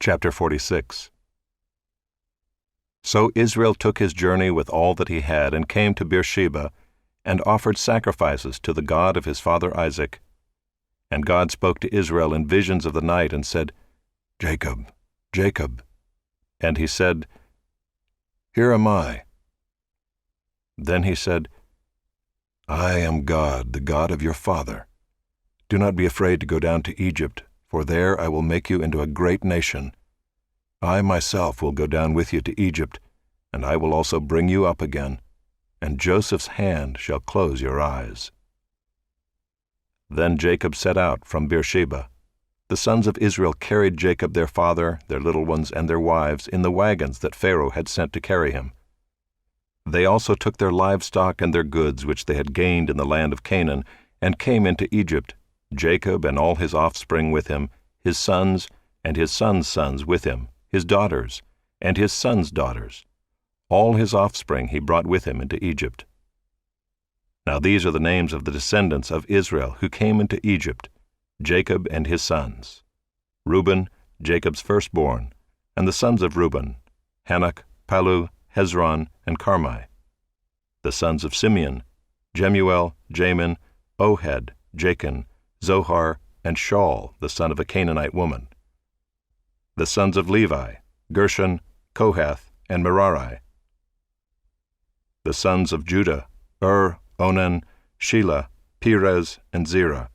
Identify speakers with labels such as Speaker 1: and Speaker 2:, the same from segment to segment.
Speaker 1: Chapter 46. So Israel took his journey with all that he had and came to Beersheba and offered sacrifices to the God of his father Isaac. And God spoke to Israel in visions of the night and said, "Jacob, Jacob." And he said, "Here am I." Then he said, "I am God, the God of your father. Do not be afraid to go down to Egypt, for there I will make you into a great nation. I myself will go down with you to Egypt, and I will also bring you up again, and Joseph's hand shall close your eyes." Then Jacob set out from Beersheba. The sons of Israel carried Jacob their father, their little ones, and their wives in the wagons that Pharaoh had sent to carry him. They also took their livestock and their goods which they had gained in the land of Canaan, and came into Egypt, Jacob and all his offspring with him, his sons and his sons' sons with him, his daughters and his sons' daughters. All his offspring he brought with him into Egypt. Now these are the names of the descendants of Israel who came into Egypt, Jacob and his sons: Reuben, Jacob's firstborn, and the sons of Reuben, Hanok, Palu, Hezron, and Carmi. The sons of Simeon, Jemuel, Jamin, Ohad, Jachin, Zohar, and Shaul, the son of a Canaanite woman. The sons of Levi, Gershon, Kohath, and Merari. The sons of Judah, Onan, Shelah, Perez, and Zerah.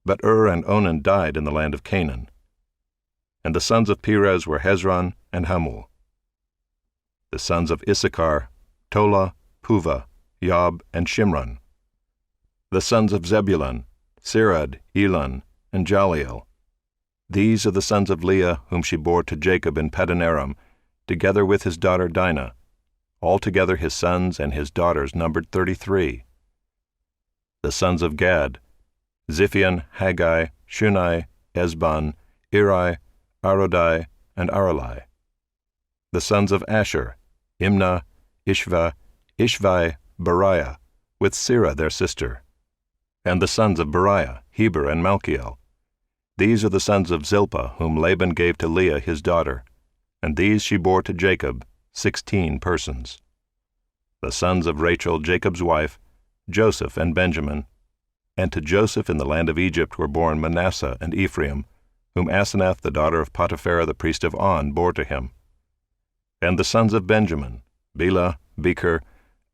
Speaker 1: But and Onan died in the land of Canaan. And the sons of Perez were Hezron and Hamul. The sons of Issachar, Tola, Puvah, Yob, and Shimron. The sons of Zebulun, Sirad, Elon, and Jaliel. These are the sons of Leah whom she bore to Jacob in Paddan-aram, together with his daughter Dinah. Altogether his sons and his daughters numbered 33. The sons of Gad, Ziphion, Haggai, Shunai, Ezbon, Eri, Arodai, and Aralai. The sons of Asher, Imnah, Ishva, Ishvai, Beriah, with Sirah their sister. And the sons of Beriah, Heber, and Malchiel. These are the sons of Zilpah, whom Laban gave to Leah his daughter, and these she bore to Jacob, 16 persons. The sons of Rachel, Jacob's wife, Joseph and Benjamin. And to Joseph in the land of Egypt were born Manasseh and Ephraim, whom Asenath the daughter of Potipharah the priest of On bore to him. And the sons of Benjamin, Bela, Becher,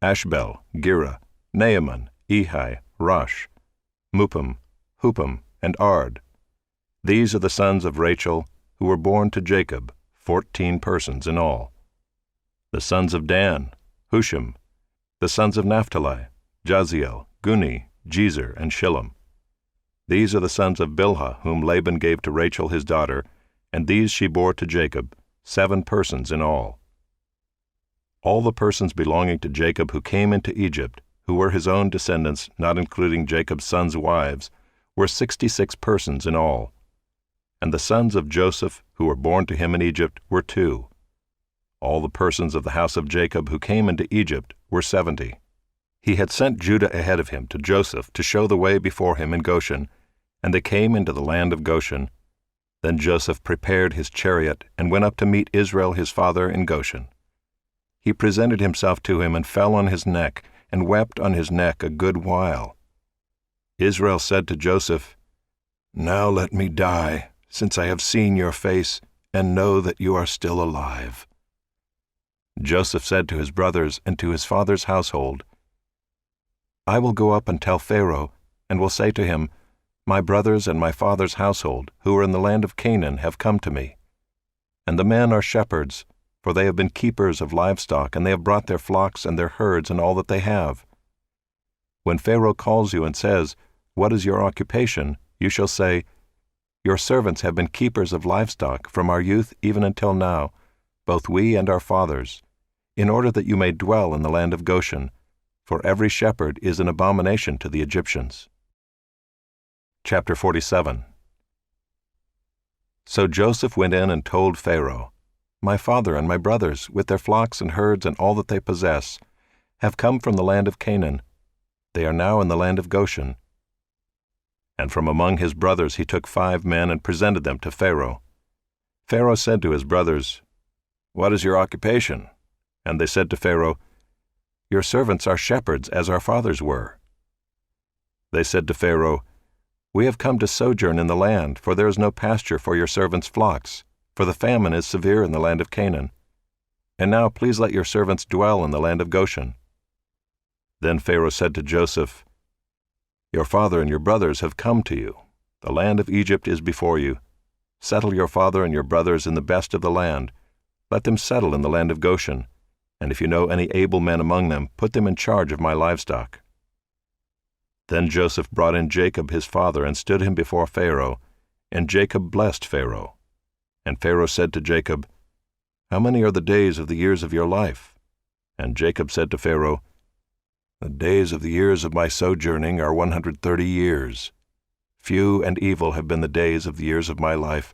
Speaker 1: Ashbel, Gera, Naaman, Ehi, Rosh, Mupim, Hupim, and Ard. These are the sons of Rachel, who were born to Jacob, 14 persons in all. The sons of Dan, Hushim. The sons of Naphtali, Jaziel, Guni, Jezer, and Shillem. These are the sons of Bilhah, whom Laban gave to Rachel his daughter, and these she bore to Jacob, 7 persons in all. All the persons belonging to Jacob who came into Egypt, who were his own descendants, not including Jacob's sons' wives, were 66 persons in all. And the sons of Joseph, who were born to him in Egypt, were 2. All the persons of the house of Jacob who came into Egypt were 70. He had sent Judah ahead of him to Joseph to show the way before him in Goshen, and they came into the land of Goshen. Then Joseph prepared his chariot and went up to meet Israel his father in Goshen. He presented himself to him and fell on his neck, and wept on his neck a good while. Israel said to Joseph, "Now let me die, since I have seen your face, and know that you are still alive." Joseph said to his brothers and to his father's household, "I will go up and tell Pharaoh, and will say to him, 'My brothers and my father's household, who are in the land of Canaan, have come to me. And the men are shepherds, for they have been keepers of livestock, and they have brought their flocks and their herds and all that they have.' When Pharaoh calls you and says, 'What is your occupation?' you shall say, 'Your servants have been keepers of livestock from our youth even until now, both we and our fathers, in order that you may dwell in the land of Goshen, for every shepherd is an abomination to the Egyptians." Chapter 47. So Joseph went in and told Pharaoh, "My father and my brothers, with their flocks and herds and all that they possess, have come from the land of Canaan. They are now in the land of Goshen." And from among his brothers he took 5 men and presented them to Pharaoh. Pharaoh said to his brothers, "What is your occupation?" And they said to Pharaoh, "Your servants are shepherds, as our fathers were." They said to Pharaoh, "We have come to sojourn in the land, for there is no pasture for your servants' flocks, for the famine is severe in the land of Canaan. And now please let your servants dwell in the land of Goshen." Then Pharaoh said to Joseph, "Your father and your brothers have come to you. The land of Egypt is before you. Settle your father and your brothers in the best of the land. Let them settle in the land of Goshen, and if you know any able men among them, put them in charge of my livestock." Then Joseph brought in Jacob his father and stood him before Pharaoh, and Jacob blessed Pharaoh. And Pharaoh said to Jacob, "How many are the days of the years of your life?" And Jacob said to Pharaoh, "The days of the years of my sojourning are 130 years. Few and evil have been the days of the years of my life,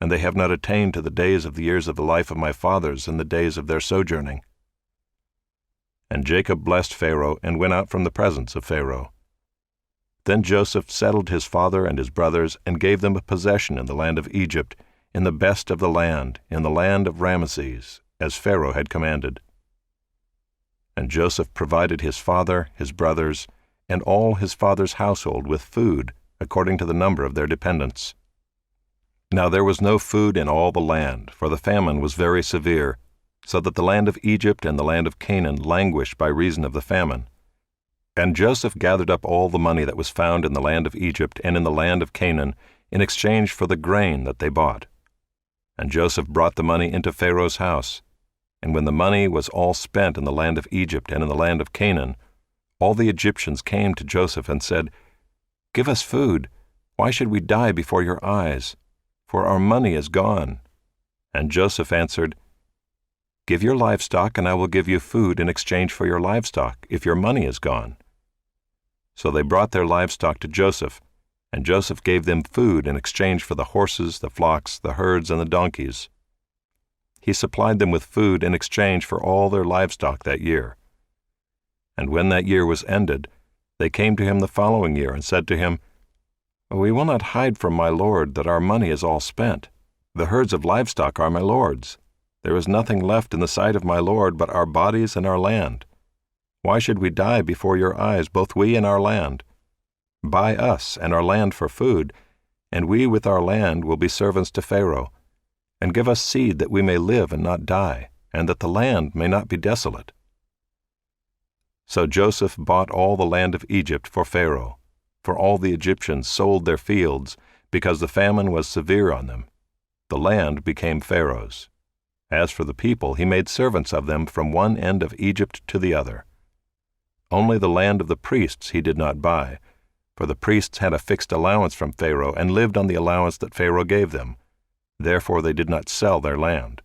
Speaker 1: and they have not attained to the days of the years of the life of my fathers in the days of their sojourning." And Jacob blessed Pharaoh and went out from the presence of Pharaoh. Then Joseph settled his father and his brothers and gave them a possession in the land of Egypt, in the best of the land, in the land of Ramesses, as Pharaoh had commanded. And Joseph provided his father, his brothers, and all his father's household with food, according to the number of their dependents. Now there was no food in all the land, for the famine was very severe, so that the land of Egypt and the land of Canaan languished by reason of the famine. And Joseph gathered up all the money that was found in the land of Egypt and in the land of Canaan in exchange for the grain that they bought. And Joseph brought the money into Pharaoh's house. And when the money was all spent in the land of Egypt and in the land of Canaan, all the Egyptians came to Joseph and said, "Give us food. Why should we die before your eyes? For our money is gone." And Joseph answered, "Give your livestock, and I will give you food in exchange for your livestock, if your money is gone." So they brought their livestock to Joseph, and Joseph gave them food in exchange for the horses, the flocks, the herds, and the donkeys. He supplied them with food in exchange for all their livestock that year. And when that year was ended, they came to him the following year and said to him, "We will not hide from my lord that our money is all spent. The herds of livestock are my lord's. There is nothing left in the sight of my lord but our bodies and our land. Why should we die before your eyes, both we and our land? Buy us and our land for food, and we with our land will be servants to Pharaoh. And give us seed that we may live and not die, and that the land may not be desolate." So Joseph bought all the land of Egypt for Pharaoh, for all the Egyptians sold their fields, because the famine was severe on them. The land became Pharaoh's. As for the people, he made servants of them from one end of Egypt to the other. Only the land of the priests he did not buy, for the priests had a fixed allowance from Pharaoh and lived on the allowance that Pharaoh gave them. Therefore they did not sell their land.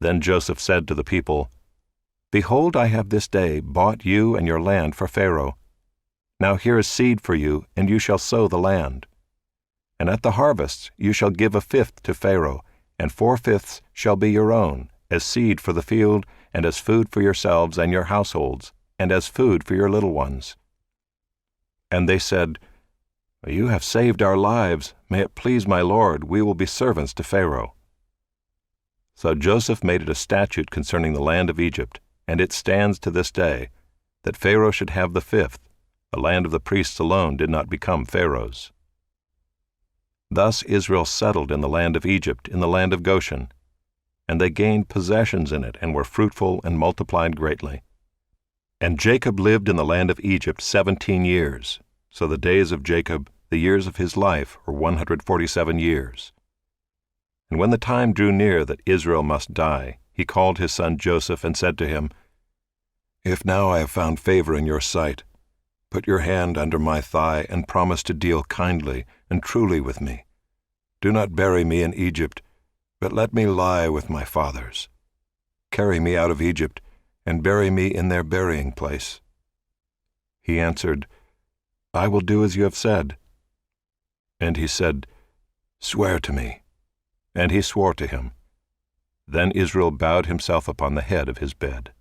Speaker 1: Then Joseph said to the people, "Behold, I have this day bought you and your land for Pharaoh. Now here is seed for you, and you shall sow the land. And at the harvest you shall give 1/5 to Pharaoh, and 4/5 shall be your own, as seed for the field, and as food for yourselves and your households, and as food for your little ones." And they said, "You have saved our lives. May it please my lord, we will be servants to Pharaoh." So Joseph made it a statute concerning the land of Egypt, and it stands to this day, that Pharaoh should have the 1/5. The land of the priests alone did not become Pharaoh's. Thus Israel settled in the land of Egypt, in the land of Goshen, and they gained possessions in it, and were fruitful and multiplied greatly. And Jacob lived in the land of Egypt 17 years, so the days of Jacob, the years of his life, were 147 years. And when the time drew near that Israel must die, he called his son Joseph and said to him, "If now I have found favor in your sight, put your hand under my thigh and promise to deal kindly and truly with me. Do not bury me in Egypt, but let me lie with my fathers. Carry me out of Egypt and bury me in their burying place." He answered, "I will do as you have said." And he said, "Swear to me." And he swore to him. Then Israel bowed himself upon the head of his bed.